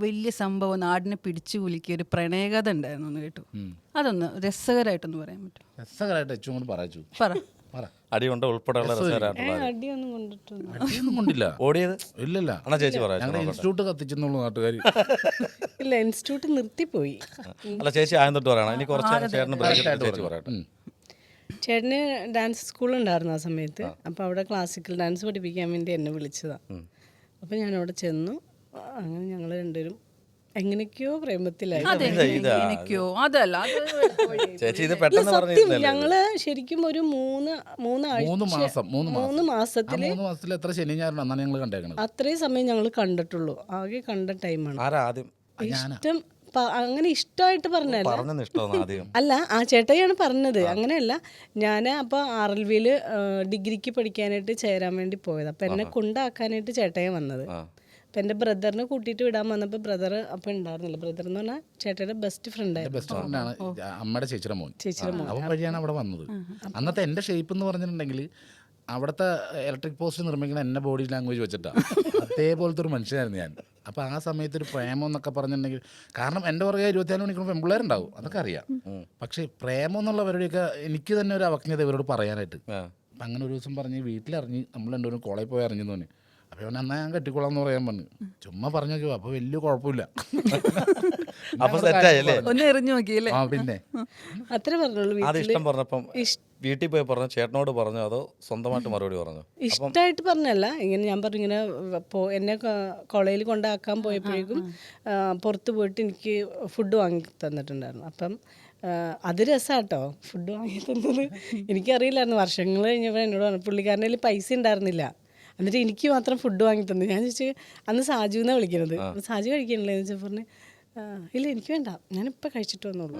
വലിയ സംഭവം നാടിനെ പിടിച്ചു കുലുക്കിയ ഒരു പ്രണയകഥ ഉണ്ടായിരുന്നു എന്ന് കേട്ടു. അതൊന്ന് രസകരമായിട്ടൊന്ന് പറയാൻ പറ്റും? രസകരമായിട്ട് ഏറ്റവും കൊണ്ട് പറയൂ. പറ. അടിയുണ്ട് ഉൾപ്പെടെയുള്ള അടിയൊന്നും കൊണ്ടിട്ടുണ്ട് അടിയൊന്നും കൊണ്ടില്ല. ഓടിയത് ഇല്ലല്ല. എന്നാ ചേച്ചി പറയാം. ഞങ്ങളുടെ ഇൻസ്റ്റിറ്റ്യൂട്ട് കത്തിച്ചെന്നുള്ളൂ നാട്ടുകാർ. ഇല്ല, ഇൻസ്റ്റിറ്റ്യൂട്ട് നിർത്തിപ്പോയി. അല്ല ചേച്ചി ആദ്യം തൊട്ട് പറയണം. ഇനി കുറച്ച് ചേട്ടന് ചേച്ചി പറയട്ടെ. ചേട്ടന് ഡാൻസ് സ്കൂളുണ്ടായിരുന്നു ആ സമയത്ത്. അപ്പോൾ അവിടെ ക്ലാസിക്കൽ ഡാൻസ് പഠിപ്പിക്കാൻ വേണ്ടി എന്നെ വിളിച്ചതാണ്. അപ്പോൾ ഞാനവിടെ ചെന്നു. അങ്ങനെ ഞങ്ങൾ രണ്ടുപേരും എങ്ങനെയൊക്കെയോ പ്രേമത്തിലായി. ചേച്ചി ഇത് പെട്ടെന്ന് സത്യം ഞങ്ങള് ശരിക്കും ഒരു മൂന്ന് മാസത്തില് എത്ര ശനി ഞായറാണ് അന്നാണ് ഞങ്ങൾ കണ്ടേക്കണത്. അത്രയും സമയം ഞങ്ങൾ കണ്ടിട്ടുള്ളൂ. ആകെ കണ്ട ടൈമാണ്. ഇഷ്ടം അങ്ങനെ ഇഷ്ടമായിട്ട് പറഞ്ഞല്ല, അല്ല ആ ചേട്ടായിയാണ് പറഞ്ഞത്. അങ്ങനെയല്ല, ഞാൻ അപ്പോൾ RLVയിൽ ഡിഗ്രിക്ക് പഠിക്കാനായിട്ട് ചേരാൻ വേണ്ടി പോയത്. അപ്പം എന്നെ കൊണ്ടാക്കാനായിട്ട് ചേട്ടായി വന്നത്. അപ്പം എൻ്റെ ബ്രദറിനെ കൂട്ടിയിട്ട് വിടാൻ വന്നപ്പോൾ ബ്രദർ അപ്പം ഉണ്ടായിരുന്നില്ല. ബ്രദർ എന്ന് പറഞ്ഞാൽ ചേട്ടയുടെ ബെസ്റ്റ് ഫ്രണ്ടാണ്. അമ്മയുടെ ചേച്ചിയുടെ മോൻ അവൻ വഴിയാണ് അവിടെ വന്നത്. അന്നത്തെ എൻ്റെ ഷേപ്പ് എന്ന് പറഞ്ഞിട്ടുണ്ടെങ്കിൽ അവിടുത്തെ ഇലക്ട്രിക് പോസ്റ്റ് നിർമ്മിക്കുന്ന എന്നെ ബോഡി ലാംഗ്വേജ് വെച്ചിട്ടാണ്. അതേപോലത്തെ ഒരു മനുഷ്യനായിരുന്നു ഞാൻ. അപ്പോൾ ആ സമയത്ത് ഒരു പ്രേമം എന്നൊക്കെ പറഞ്ഞിട്ടുണ്ടെങ്കിൽ, കാരണം എൻ്റെ പുറകെ 24 മണിക്കൂർ പെൺപിള്ളേരുണ്ടാവും, അതൊക്കെ അറിയാം. പക്ഷേ പ്രേമം എന്നുള്ള പരിപാടിയൊക്കെ എനിക്ക് തന്നെ ഒരു അവജ്ഞത ഇവരോട് പറയാനായിട്ട്. അപ്പം അങ്ങനെ ഒരു ദിവസം പറഞ്ഞ് വീട്ടിലിറങ്ങി നമ്മൾ രണ്ടുപേരും കോളേജിൽ പോയി ഇറങ്ങി തോന്നി. അപ്പോൾ അവൻ എന്നാൽ ഞാൻ കെട്ടിക്കോളാം എന്ന് പറയാൻ പറഞ്ഞു. ചുമ്മാ പറഞ്ഞു നോക്കിയോ, അപ്പോൾ വലിയ കുഴപ്പമില്ല. ഒന്ന് എറിഞ്ഞു നോക്കിയല്ലേ? പിന്നെ അത്ര പറഞ്ഞോളൂ. ഇഷ്ടം പറഞ്ഞപ്പം വീട്ടിൽ പോയി പറഞ്ഞു, ചേട്ടനോട് പറഞ്ഞു, അതോ സ്വന്തമായിട്ട് മറുപടി പറഞ്ഞു? ഇഷ്ടമായിട്ട് പറഞ്ഞല്ല, ഇങ്ങനെ ഞാൻ പറഞ്ഞു ഇങ്ങനെ എന്നെ കോളേജിൽ കൊണ്ടാക്കാൻ പോയപ്പോഴേക്കും പുറത്ത് പോയിട്ട് എനിക്ക് ഫുഡ് വാങ്ങി തന്നിട്ടുണ്ടായിരുന്നു. അപ്പം അത് രസമാട്ടോ ഫുഡ് വാങ്ങി തന്നത്. എനിക്കറിയില്ലായിരുന്നു. വർഷങ്ങൾ കഴിഞ്ഞപ്പോൾ എന്നോട് പറഞ്ഞു, പുള്ളിക്കാരൻ്റെ പൈസ ഉണ്ടായിരുന്നില്ല, എന്നിട്ട് എനിക്ക് മാത്രം ഫുഡ് വാങ്ങി തന്നു. ഞാൻ ചോദിച്ചു, അന്ന് സാജു എന്നാണ് വിളിക്കുന്നത്. സാജു കഴിക്കണില്ലേ എന്ന് ചോദിച്ചാൽ പറഞ്ഞ് ഇല്ല എനിക്ക് വേണ്ട, ഞാനിപ്പോൾ കഴിച്ചിട്ട് വന്നുള്ളൂ.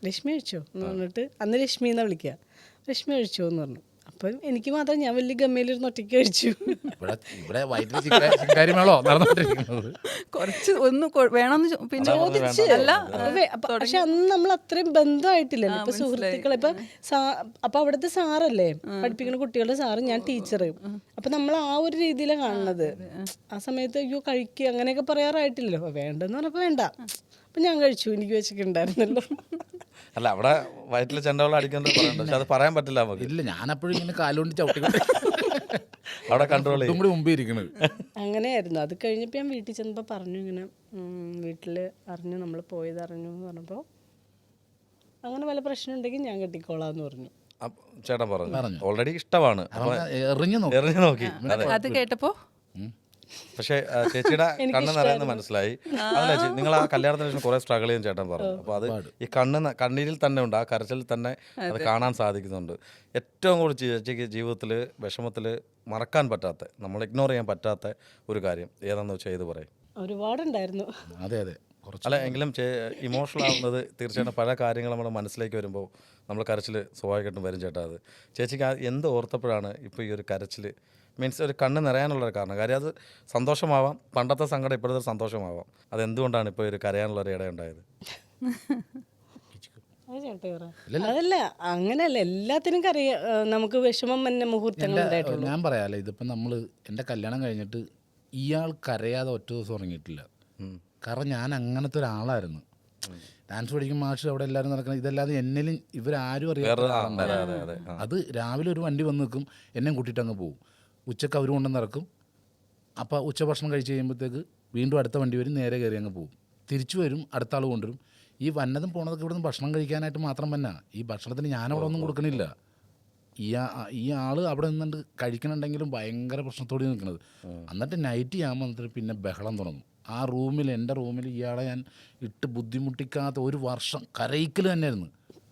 ലക്ഷ്മി കഴിച്ചോ എന്ന് പറഞ്ഞിട്ട്, അന്ന് ലക്ഷ്മി എന്നാണ് വിളിക്കുക. ലക്ഷ്മി കഴിച്ചോ എന്ന് പറഞ്ഞു. അപ്പം എനിക്ക് മാത്രം, ഞാൻ വലിയ ഗമ്മയിലിരുന്ന് ഒറ്റയ്ക്ക് കഴിച്ചു. കുറച്ച് ഒന്ന് വേണമെന്ന് പിന്നെ ചോദിച്ചല്ല. പക്ഷെ അന്ന് നമ്മൾ അത്രയും ബന്ധമായിട്ടില്ലല്ലോ. ഇപ്പൊ സുഹൃത്തുക്കളെ ഇപ്പൊ അപ്പൊ അവിടുത്തെ സാറല്ലേ പഠിപ്പിക്കുന്ന കുട്ടികളുടെ സാറ്, ഞാൻ ടീച്ചർ. അപ്പൊ നമ്മൾ ആ ഒരു രീതിയിലാണ് കാണുന്നത്. ആ സമയത്ത് അയ്യോ കഴിക്കുക അങ്ങനെയൊക്കെ പറയാറായിട്ടില്ലല്ലോ. വേണ്ടെന്ന് പറഞ്ഞപ്പോ വേണ്ട. അപ്പൊ ഞാൻ കഴിച്ചു, എനിക്ക് വെച്ചിട്ടുണ്ടായിരുന്നല്ലോ. അല്ല അവിടെ വയറ്റിലെ ചെണ്ടവെള്ളം അടിക്കുന്നത് പറയുന്നുണ്ട്, പക്ഷെ അത് പറയാൻ പറ്റില്ല നമുക്ക്. ഇല്ല, ഞാനപ്പോഴും ഇങ്ങനെ കാലുകൊണ്ട് ചവിട്ടി അവിടെ കൺട്രോൾ കൂടി മുമ്പേ ഇരിക്കണത്. അങ്ങനെയായിരുന്നു. അത് കഴിഞ്ഞപ്പോൾ ഞാൻ വീട്ടിൽ ചെന്നപ്പോൾ പറഞ്ഞു, ഇങ്ങനെ വീട്ടിൽ അറിഞ്ഞു, നമ്മൾ പോയത് അറിഞ്ഞു എന്ന് പറഞ്ഞപ്പോൾ അങ്ങനെ വല്ല പ്രശ്നം ഉണ്ടെങ്കിൽ ഞാൻ കെട്ടിക്കോളാന്ന് പറഞ്ഞു. ചേട്ടൻ പറഞ്ഞു ഓൾറെഡി ഇഷ്ടമാണ്, എറിഞ്ഞു നോക്കി. അത് കേട്ടപ്പോ പക്ഷേ ചേച്ചിയുടെ കണ്ണ് നിറയെന്ന് മനസ്സിലായി. അതല്ല ചേച്ചി, നിങ്ങൾ ആ കല്യാണത്തിന് ശേഷം കുറെ സ്ട്രഗിൾ ചെയ്യാൻ ചേട്ടൻ പറഞ്ഞു. അപ്പോൾ അത് ഈ കണ്ണീരിൽ തന്നെ ഉണ്ട്, ആ കരച്ചിൽ തന്നെ അത് കാണാൻ സാധിക്കുന്നുണ്ട്. ഏറ്റവും കൂടുതൽ ചേച്ചിക്ക് ജീവിതത്തിൽ വിഷമത്തിൽ മറക്കാൻ പറ്റാത്ത, നമ്മൾ ഇഗ്നോർ ചെയ്യാൻ പറ്റാത്ത ഒരു കാര്യം ഏതാണെന്ന് വെച്ചാൽ ഇത് പറയും. ഒരുപാടുണ്ടായിരുന്നു. അതെ. അല്ല എങ്കിലും ഇമോഷണൽ ആവുന്നത് തീർച്ചയായിട്ടും പല കാര്യങ്ങൾ നമ്മുടെ മനസ്സിലേക്ക് വരുമ്പോൾ നമ്മൾ കരച്ചിൽ സ്വാഭാവികമായിട്ടും വരും ചേട്ടാ. അത് ചേച്ചിക്ക് എന്ത് ഓർത്തപ്പോഴാണ് ഇപ്പോൾ ഈ ഒരു കരച്ചിൽ മീൻസ് ഒരു കണ്ണ് നിറയാനുള്ളൊരു കാരണം? കാര്യം അത് സന്തോഷമാവാം, പണ്ടത്തെ സങ്കടം ഇപ്പോഴത്തെ സന്തോഷമാവാം. അതെന്തുകൊണ്ടാണ് ഇപ്പോൾ ഒരു കരയാനുള്ളൊരു ഇടയുണ്ടായത്? അതല്ല, അങ്ങനെയല്ല, എല്ലാത്തിനും നമുക്ക് വിഷമം തന്നെ മുഹൂർത്തങ്ങൾ. ഞാൻ പറയാല്ലേ, ഇതിപ്പോൾ നമ്മൾ എൻ്റെ കല്യാണം കഴിഞ്ഞിട്ട് ഇയാൾ കരയാതെ ഒറ്റ ദിവസം ഉറങ്ങിയിട്ടില്ല. കാരണം ഞാൻ അങ്ങനത്തെ ഒരാളായിരുന്നു. ഡാൻസ് പഠിക്കും മാഷ് അവിടെ എല്ലാവരും നടക്കണം, ഇതല്ലാതെ എന്നിലും ഇവരാരും അറിയാതെ അത് രാവിലെ ഒരു വണ്ടി വന്ന് നിൽക്കും, എന്നെ കൂട്ടിയിട്ട് അങ്ങ് പോകും. ഉച്ചക്ക് അവർ കൊണ്ടുവന്ന് ഇറക്കും. അപ്പോൾ ഉച്ചഭക്ഷണം കഴിച്ച് കഴിയുമ്പോഴത്തേക്ക് വീണ്ടും അടുത്ത വണ്ടി വരും, നേരെ കയറി അങ്ങ് പോകും. തിരിച്ചു വരും, അടുത്ത ആൾ കൊണ്ടുവരും. ഈ വന്നതും പോണതൊക്കെ ഇവിടുന്ന് ഭക്ഷണം കഴിക്കാനായിട്ട് മാത്രം തന്നെ. ഈ ഭക്ഷണത്തിന് ഞാനവിടെ ഒന്നും കൊടുക്കണില്ല. ഈ ആൾ അവിടെ നിന്നുകൊണ്ട് കഴിക്കണുണ്ടെങ്കിലും ഭയങ്കര പ്രശ്നത്തോടെ നിൽക്കുന്നത്. എന്നിട്ട് നൈറ്റ് ചെയ്യാൻ വന്നിട്ട് പിന്നെ ബഹളം തുടങ്ങും. ആ റൂമിൽ, എൻ്റെ റൂമിൽ ഇയാളെ ഞാൻ ഇട്ട് ബുദ്ധിമുട്ടിക്കാത്ത ഒരു വർഷം കരയിക്കൽ തന്നെയായിരുന്നു.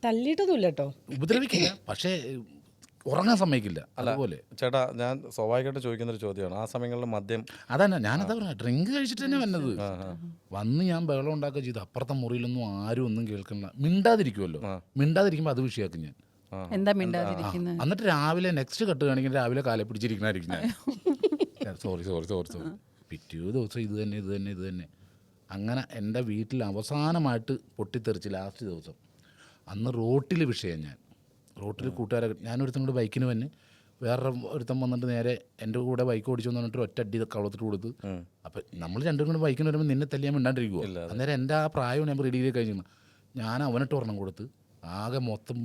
തല്ലിയിട്ടൊന്നുമില്ല കേട്ടോ, ഉപദ്രവിക്കില്ല, പക്ഷേ ഉറങ്ങാൻ സമ്മതിക്കില്ല. അതുപോലെ ചേട്ടാ, ഞാൻ സ്വാഭാവികമായിട്ട് ചോദിക്കുന്നൊരു ചോദ്യമാണ്, ആ സമയങ്ങളിൽ മദ്യം അതന്നെ ഞാനതാ പറഞ്ഞത്, ഡ്രിങ്ക് കഴിച്ചിട്ട് തന്നെ വന്നത്. വന്ന് ഞാൻ ബഹളം ഉണ്ടാക്കുക ചെയ്തു. അപ്പുറത്തെ മുറിയിലൊന്നും ആരും ഒന്നും കേൾക്കണില്ല. മിണ്ടാതിരിക്കുമല്ലോ, മിണ്ടാതിരിക്കുമ്പോൾ അത് വിഷയമാക്കും ഞാൻ. എന്താ മിണ്ടാതിരിക്കുന്നത്? എന്നിട്ട് രാവിലെ നെക്സ്റ്റ് കട്ട് കാണിക്കുന്ന രാവിലെ കാലെ പിടിച്ചിരിക്കണായിരിക്കും ഞാൻ. സോറി. പിറ്റേ ദിവസം ഇത് തന്നെ. അങ്ങനെ എൻ്റെ വീട്ടിൽ അവസാനമായിട്ട് പൊട്ടിത്തെറിച്ച് ലാസ്റ്റ് ദിവസം. അന്ന് റോട്ടിൽ വിഷയം. ഞാൻ റോട്ടിൽ കൂട്ടുകാരെ, ഞാനൊരുത്തനോട് ബൈക്കിന് വന്ന് വേറെ ഒരുത്തം വന്നിട്ട് നേരെ എൻ്റെ കൂടെ ബൈക്ക് ഓടിച്ചു വന്നിട്ട് ഒറ്റ അടി കവളത്തിട്ട് കൊടുത്ത്. അപ്പം നമ്മൾ രണ്ടും കൂടെ ബൈക്കിന് വരുമ്പോൾ നിന്നെ തല്ലിയാൻ മിണ്ടാണ്ടിരിക്കുമോ? അന്നേരം എൻ്റെ ആ പ്രായം ഞാൻ റെഡി ചെയ്ത് കഴിഞ്ഞു. ഞാൻ അവനിട്ട് ഒരെണ്ണം കൊടുത്ത് ആകെ മൊത്തം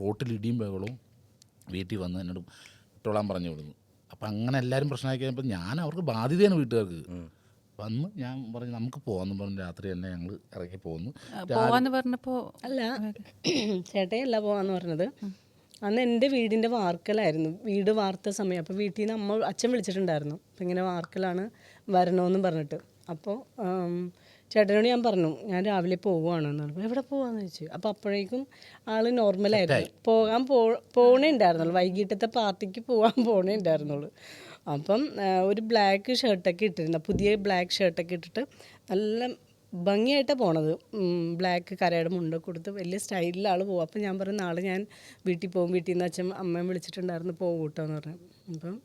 റോട്ടിൽ ഇടിയും ബഹളവും. വീട്ടിൽ വന്ന് എന്നോട് ഇട്ടോളാൻ പറഞ്ഞു വിടുന്നു. അപ്പം അങ്ങനെ എല്ലാവരും പ്രശ്നമാക്കി കഴിഞ്ഞപ്പോൾ ഞാൻ അവർക്ക് ബാധ്യതയാണ് വീട്ടുകാർക്ക്. വന്ന് ഞാൻ പറഞ്ഞു നമുക്ക് പോകാമെന്ന് പറഞ്ഞ് രാത്രി തന്നെ ഞങ്ങൾ ഇറങ്ങി പോന്നു. പോവാന്ന് പറഞ്ഞപ്പോൾ അല്ല ചേട്ടയല്ല പോവാന്ന് പറഞ്ഞത്. അന്ന് എൻ്റെ വീടിൻ്റെ വാർക്കലായിരുന്നു, വീട് വാർത്ത സമയം. അപ്പോൾ വീട്ടിൽ നിന്ന് അച്ഛൻ വിളിച്ചിട്ടുണ്ടായിരുന്നു, അപ്പം ഇങ്ങനെ വാർക്കലാണ് വരണമെന്ന് പറഞ്ഞിട്ട്. അപ്പോൾ ചേട്ടനോട് ഞാൻ പറഞ്ഞു ഞാൻ രാവിലെ പോവുകയാണെന്ന് പറഞ്ഞു. എവിടെ പോവാന്ന് ചോദിച്ചു. അപ്പോൾ അപ്പോഴേക്കും ആള് നോർമലായിരുന്നു, പോണേ ഉണ്ടായിരുന്നുള്ളൂ, വൈകിട്ടത്തെ പാർട്ടിക്ക് പോണേ ഉണ്ടായിരുന്നുള്ളൂ. അപ്പം ഒരു ബ്ലാക്ക് ഷർട്ടൊക്കെ ഇട്ടിരുന്നു, പുതിയ ബ്ലാക്ക് ഷർട്ടൊക്കെ ഇട്ടിട്ട് നല്ല ഭംഗിയായിട്ടാണ് പോണത്. ബ്ലാക്ക് കരയുടെ മുണ്ടൊക്കെ കൊടുത്ത് വലിയ സ്റ്റൈലിൽ ആൾ പോകും. അപ്പം ഞാൻ പറഞ്ഞു നാളെ ഞാൻ വീട്ടിൽ പോകും, വീട്ടിൽ നിന്ന് അച്ഛൻ അമ്മയും വിളിച്ചിട്ടുണ്ടായിരുന്നു പോകും കേട്ടോ എന്ന് പറഞ്ഞു. അപ്പം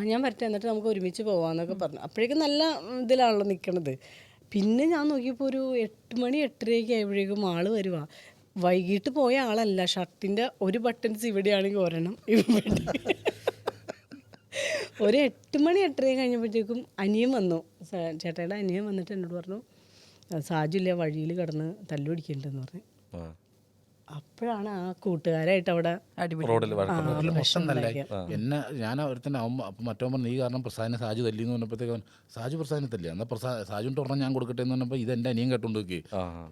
ഞാൻ വരട്ടെ, എന്നിട്ട് നമുക്ക് ഒരുമിച്ച് പോവാന്നൊക്കെ പറഞ്ഞു. അപ്പോഴേക്കും നല്ല ഇതിലാണല്ലോ നിൽക്കണത്. പിന്നെ ഞാൻ നോക്കിയപ്പോൾ ഒരു 8 മണി 8:30 ആയപ്പോഴേക്കും ആള് വരുവാ. വൈകിട്ട് പോയ ആളല്ല, ഷർട്ടിൻ്റെ ഒരു ബട്ടൺസ് ഇവിടെയാണെങ്കിൽ ഒരെണ്ണം ഇവിടെ. ഒരു 8 മണി 8:30 കഴിഞ്ഞപ്പോഴത്തേക്കും അനിയൻ വന്നു, ചേട്ടയുടെ അനിയൻ വന്നിട്ട് എന്നോട് പറഞ്ഞു സാജുല്ല വഴിയിൽ കിടന്ന് തല്ലു പിടിക്കുന്നുണ്ടെന്ന് പറഞ്ഞു. അപ്പോഴാണ് ആ കൂട്ടുകാരായിട്ട് അവിടെ എന്നെ ഞാൻ ഒരുത്തന്നെ ആവുമ്പോൾ അപ്പം മറ്റോ പറഞ്ഞു ഈ കാരണം പ്രസാദിനെ സാജു തല്ലിന്ന് പറഞ്ഞപ്പോഴത്തേക്ക് സാജു പ്രസാദിനെ തല്ലി. എന്നാൽ സാജുവിൻ്റെ ഒരെണ്ണം ഞാൻ കൊടുക്കട്ടെ എന്ന് പറഞ്ഞപ്പോൾ ഇതെൻ്റെ അനിയൻ കേട്ടോണ്ട് നോക്കി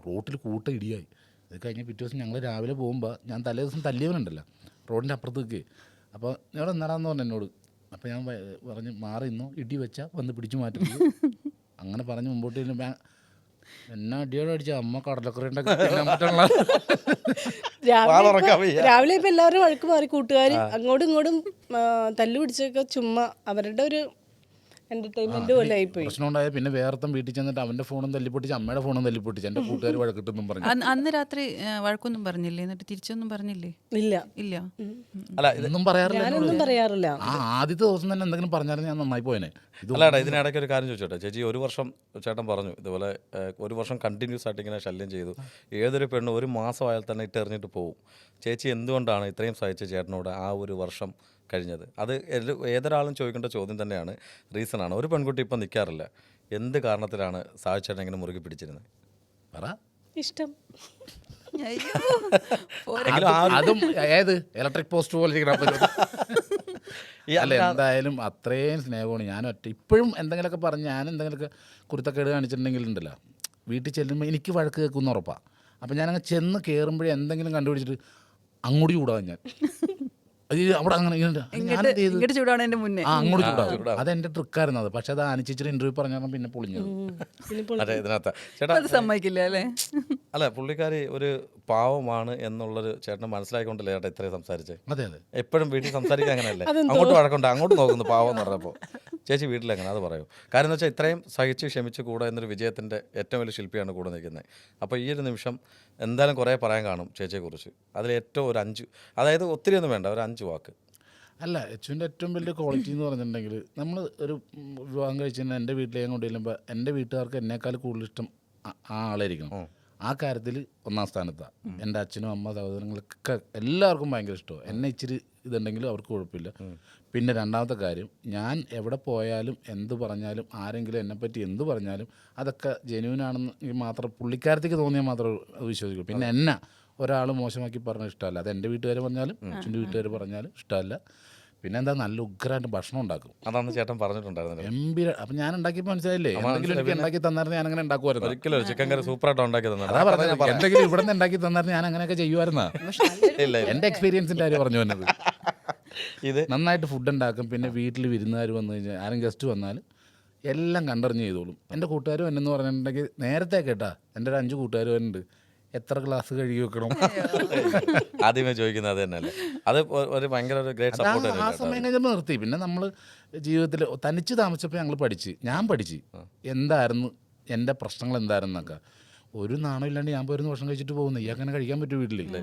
റോട്ടിൽ കൂട്ട ഇടിയായി. ഇത് കഴിഞ്ഞ് പിറ്റേ ദിവസം ഞങ്ങൾ രാവിലെ പോകുമ്പോൾ ഞാൻ തലേ ദിവസം തല്ലിയവനുണ്ടല്ലോ റോഡിൻ്റെ അപ്പുറത്തേക്ക്. അപ്പോൾ ഞാൻ എന്നാടാന്ന് പറഞ്ഞു എന്നോട്. അപ്പോൾ ഞാൻ പറഞ്ഞു മാറി ഇന്നോ ഇടി വെച്ചാൽ വന്ന് പിടിച്ചു മാറ്റുള്ളൂ. അങ്ങനെ പറഞ്ഞ് മുമ്പോട്ട് എന്നാ അടിയോടെ അടിച്ച അമ്മ കടലക്കറി രാവിലെ ഇപ്പം എല്ലാവരും വഴക്ക് മാറി, കൂട്ടുകാർ അങ്ങോട്ടും ഇങ്ങോട്ടും തല്ലു പിടിച്ചൊക്കെ ചുമ്മാ അവരുടെ ഒരു എന്റർടൈൻമെന്റ് പോലെ ആയിപ്പോയി. പ്രശ്നം ഉണ്ടായ പിന്നെ വേറെ വീട്ടിൽ ചെന്നിട്ട് അവന്റെ ഫോണും തല്ലിപ്പൊട്ടിച്ച് അമ്മയുടെ ഫോണും തല്ലിപ്പൊട്ടിച്ച് എൻ്റെ കൂട്ടുകാർ വഴക്കിട്ടെന്നും പറഞ്ഞു. അന്ന് രാത്രി വഴക്കൊന്നും പറഞ്ഞില്ലേ? എന്നിട്ട് തിരിച്ചൊന്നും പറഞ്ഞില്ലേ? ഇല്ല ഇല്ല, അല്ല ഇതൊന്നും പറയാറില്ല. ഞാനൊന്നും പറയാറില്ല. ആദ്യത്തെ ദിവസം തന്നെ എന്തെങ്കിലും പറഞ്ഞാലും ഞാൻ നന്നായി പോയനെ. അല്ലാടാ ഇതിനിടയ്ക്ക് ഒരു കാര്യം ചോദിച്ചോട്ടെ ചേച്ചി, 1 വർഷം ചേട്ടൻ പറഞ്ഞു ഇതുപോലെ 1 വർഷം കണ്ടിന്യൂസ് ആയിട്ട് ഇങ്ങനെ ശല്യം ചെയ്തു. ഏതൊരു പെണ്ണ് 1 മാസമായാൽ തന്നെ ഇട്ടെറിഞ്ഞിട്ട് പോകും. ചേച്ചി എന്തുകൊണ്ടാണ് ഇത്രയും സഹിച്ച ചേട്ടനോട് ആ 1 വർഷം കഴിഞ്ഞത്? അത് ഏതൊരാളും ചോദിക്കേണ്ട ചോദ്യം തന്നെയാണ്, റീസണാണ്. ഒരു പെൺകുട്ടി ഇപ്പം നിൽക്കാറില്ല, എന്ത് കാരണത്തിലാണ് സാധിച്ചേട്ടൻ ഇങ്ങനെ മുറുകെ പിടിച്ചിരുന്നത്? പറ. ഇഷ്ടം. അതും ഏത് ഇലക്ട്രിക് പോസ്റ്റ് പോലെ അല്ല, എന്തായാലും അത്രയും സ്നേഹമാണ്. ഞാൻ ഇപ്പോഴും എന്തെങ്കിലുമൊക്കെ പറഞ്ഞ് ഞാൻ എന്തെങ്കിലുമൊക്കെ കുരുത്തക്കേട് കാണിച്ചിട്ടുണ്ടെങ്കിലുണ്ടല്ലോ വീട്ടിൽ ചെല്ലുമ്പോൾ എനിക്ക് വഴക്ക് കേൾക്കുമെന്ന് ഉറപ്പാണ്. അപ്പം ഞാനങ്ങ് ചെന്ന് കയറുമ്പോഴേ എന്തെങ്കിലും കണ്ടുപിടിച്ചിട്ട് അങ്ങോട്ട് ചൂടാവും ഞാൻ. അവിടെ അങ്ങനെ അങ്ങോട്ട് ചൂടാവും. അതെന്റെ ട്രിക്കായിരുന്നു അത്. പക്ഷെ അത് ആനിച്ചിട്ട് ഇന്റർവ്യൂ പറഞ്ഞാൽ പിന്നെ പൊളിഞ്ഞത്. സമ്മതിക്കില്ല അല്ലേ? അല്ല പുള്ളിക്കാരി ഒരു പാവമാണ് എന്നുള്ളൊരു ചേട്ടനെ മനസ്സിലാക്കിക്കൊണ്ടല്ലേ ചേട്ടാ ഇത്രയും സംസാരിച്ചേ? അതെ അതെ. എപ്പോഴും വീട്ടിൽ സംസാരിക്കാൻ അങ്ങനെയല്ലേ, അങ്ങോട്ട് വഴക്കുണ്ട് അങ്ങോട്ട് നോക്കുന്നു പാവം എന്ന് പറഞ്ഞപ്പോൾ. ചേച്ചി വീട്ടിലെങ്ങനെ അത് പറയൂ? കാര്യം എന്ന് വെച്ചാൽ ഇത്രയും സഹിച്ച് ക്ഷമിച്ച് കൂടെ എന്നൊരു വിജയത്തിൻ്റെ ഏറ്റവും വലിയ ശില്പിയാണ് കൂടെ നിൽക്കുന്നത്. അപ്പോൾ ഈ ഒരു നിമിഷം എന്തായാലും കുറേ പറയാൻ കാണും ചേച്ചിയെക്കുറിച്ച്. അതിലേറ്റവും ഒരു 5, അതായത് ഒത്തിരി ഒന്നും വേണ്ട, ഒരു 5 വാക്ക്. അല്ല, എച്ചുവിൻ്റെ ഏറ്റവും വലിയ ക്വാളിറ്റി എന്ന് പറഞ്ഞിട്ടുണ്ടെങ്കിൽ നമ്മൾ ഒരു വിവാഹം കഴിച്ച് കഴിഞ്ഞാൽ എൻ്റെ വീട്ടിലേക്ക് കൊണ്ട് ചെല്ലുമ്പോൾ എൻ്റെ വീട്ടുകാർക്ക് എന്നേക്കാൾ കൂടുതൽ ഇഷ്ടം ആ ആളായിരിക്കണം. ആ കാര്യത്തിൽ 1ാം സ്ഥാനത്താണ്. എൻ്റെ അച്ഛനും അമ്മ സഹോദരങ്ങളൊക്കെ എല്ലാവർക്കും ഭയങ്കര ഇഷ്ടമാണ്. എന്നെ ഇച്ചിരി ഇതുണ്ടെങ്കിലും അവർക്ക് കുഴപ്പമില്ല. പിന്നെ 2ാമത്തെ കാര്യം, ഞാൻ എവിടെ പോയാലും എന്ത് പറഞ്ഞാലും ആരെങ്കിലും എന്നെപ്പറ്റി എന്ത് പറഞ്ഞാലും അതൊക്കെ ജെന്യൂനാണെന്ന് മാത്രം പുള്ളിക്കാരത്തേക്ക് തോന്നിയാൽ മാത്രം വിശ്വസിക്കും. പിന്നെ എന്നെ ഒരാൾ മോശമാക്കി പറഞ്ഞാൽ ഇഷ്ടമല്ല. അത് എൻ്റെ വീട്ടുകാർ പറഞ്ഞാലും അച്ഛൻ്റെ വീട്ടുകാർ പറഞ്ഞാലും ഇഷ്ടമല്ല. പിന്നെ എന്താ നല്ല ഉഗ്രായിട്ട് ഭക്ഷണം ഉണ്ടാക്കും. അതാണ് ചേട്ടൻ പറഞ്ഞിട്ടുണ്ടായിരുന്നു. ഗംഭീര. അപ്പം ഞാൻ ഉണ്ടാക്കിയപ്പോൾ മനസ്സിലായില്ലേ, എന്തെങ്കിലും എനിക്ക് ഉണ്ടാക്കി തന്നായിരുന്നു ഞാൻ അങ്ങനെ ഉണ്ടാക്കുമായിരുന്നു. ഒരിക്കലും ചിക്കൻ കറി സൂപ്പറായിട്ട് ഉണ്ടാക്കി തന്നെ. അതാ പറഞ്ഞത്, എന്തെങ്കിലും ഇവിടെ നിന്ന് ഉണ്ടാക്കി തന്നായിരുന്നു ഞാൻ അങ്ങനെയൊക്കെ ചെയ്യുമായിരുന്നാ. എൻ്റെ എക്സ്പീരിയൻസിൻ്റെ കാര്യം പറഞ്ഞു വന്നത്. ഇത് നന്നായിട്ട് ഫുഡ് ഉണ്ടാക്കും. പിന്നെ വീട്ടിൽ വിരുന്നുകാർ വന്നു കഴിഞ്ഞാൽ ആരും ഗസ്റ്റ് വന്നാൽ എല്ലാം കണ്ടറിഞ്ഞ് ചെയ്തോളും. എൻ്റെ കൂട്ടുകാരും എന്നെന്ന് പറഞ്ഞിട്ടുണ്ടെങ്കിൽ നേരത്തെ കേട്ടാ എൻ്റെ ഒരു 5 കൂട്ടുകാർ വരുന്നുണ്ട്, എത്ര ഗ്ലാസ് കഴുകി വെക്കണം ആദ്യമേ ചോദിക്കുന്നത് അത് തന്നെയല്ലേ. അത് ഒരു ഭയങ്കര ഒരു ഗ്രേറ്റ് സപ്പോർട്ട്. ആ സമയം കഴിഞ്ഞപ്പോൾ നിർത്തി. പിന്നെ നമ്മൾ ജീവിതത്തിൽ തനിച്ച് താമസിച്ചപ്പോൾ ഞാൻ പഠിച്ച് എന്തായിരുന്നു എൻ്റെ പ്രശ്നങ്ങൾ എന്തായിരുന്നൊക്കെ. ഒരു നാണം ഇല്ലാണ്ട് ഞാൻ പോയിരുന്ന ഭക്ഷണം കഴിച്ചിട്ട് പോകുന്നു. ഇയാൾക്ക് അങ്ങനെ കഴിക്കാൻ പറ്റും വീട്ടിലില്ല.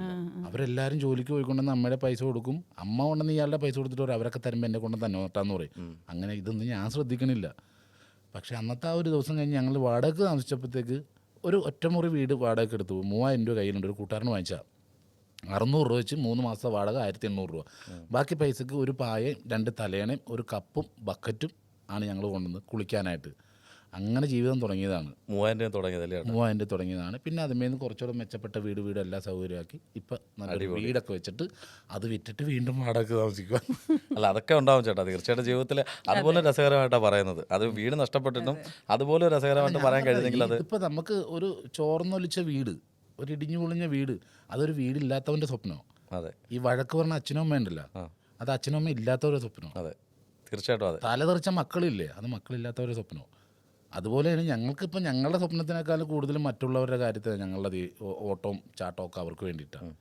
അവരെല്ലാവരും ജോലിക്ക് പോയിക്കൊണ്ടെന്ന് അമ്മയുടെ പൈസ കൊടുക്കും. അമ്മ കൊണ്ടെന്ന് ഇയാളുടെ പൈസ കൊടുത്തിട്ട് പറയും അവരൊക്കെ തരുമ്പോൾ എന്നെ കൊണ്ട് തന്നെ നോട്ടാന്ന് പറയും. അങ്ങനെ ഇതൊന്നും ഞാൻ ശ്രദ്ധിക്കണില്ല. പക്ഷെ അന്നത്തെ ആ ഒരു ദിവസം കഴിഞ്ഞ് ഞങ്ങൾ വാടകയ്ക്ക് താമസിച്ചപ്പോഴത്തേക്ക് ഒരു ഒറ്റമുറി വീട് വാടകയ്ക്ക് എടുത്തു. 3000 രൂപ കയ്യിലുണ്ട്. ഒരു കൂട്ടുകാരന് വാങ്ങിച്ചാൽ 600 രൂപ വെച്ച് 3 മാസത്തെ വാടക 1800 രൂപ. ബാക്കി പൈസക്ക് ഒരു പായയും 2 തലയണയും ഒരു കപ്പും ബക്കറ്റും ആണ് ഞങ്ങൾ കൊണ്ടുവന്ന് കുളിക്കാനായിട്ട്. അങ്ങനെ ജീവിതം തുടങ്ങിയതാണ്. 3000 രൂപ തുടങ്ങിയതല്ലേ? 3000 തുടങ്ങിയതാണ്. പിന്നെ അതിന്മേൽ കുറച്ചുകൂടെ മെച്ചപ്പെട്ട വീട് എല്ലാം സൗകര്യമാക്കി ഇപ്പം നല്ലൊരു വീടൊക്കെ വെച്ചിട്ട് അത് വിറ്റിട്ട് വീണ്ടും വാടക താമസിക്കുക. അല്ല, അതൊക്കെ ഉണ്ടാവും ചേട്ടാ, തീർച്ചയായിട്ടും ജീവിതത്തിൽ അതുപോലെ രസകരമായിട്ടാണ് പറയുന്നത്. അത് വീട് നഷ്ടപ്പെട്ടിട്ടും അതുപോലെ രസകരമായിട്ട് പറയാൻ കഴിയുന്നെങ്കിൽ അത് ഇപ്പം നമുക്ക് ഒരു ചോർന്നൊലിച്ച വീട്, ഒരു ഇടിഞ്ഞു പൊളിഞ്ഞ വീട്, അതൊരു വീടില്ലാത്തവൻ്റെ സ്വപ്നമോ. അതെ, ഈ വഴക്ക് പറഞ്ഞ അച്ഛനും അമ്മ ഉണ്ടല്ലോ, അത് അച്ഛനും അമ്മ ഇല്ലാത്തവരുടെ സ്വപ്നമോ. അതെ, തീർച്ചയായിട്ടും. അതെ, തലതെറിച്ച മക്കളില്ലേ, അത് മക്കളില്ലാത്തവരുടെ സ്വപ്നമോ. അതുപോലെയാണ് ഞങ്ങൾക്കിപ്പോൾ ഞങ്ങളുടെ സ്വപ്നത്തിനേക്കാളും കൂടുതലും മറ്റുള്ളവരുടെ കാര്യത്തിൽ ഞങ്ങളുടെ ഓട്ടവും ചാട്ടവും ഒക്കെ അവർക്ക് വേണ്ടിയിട്ടാണ്.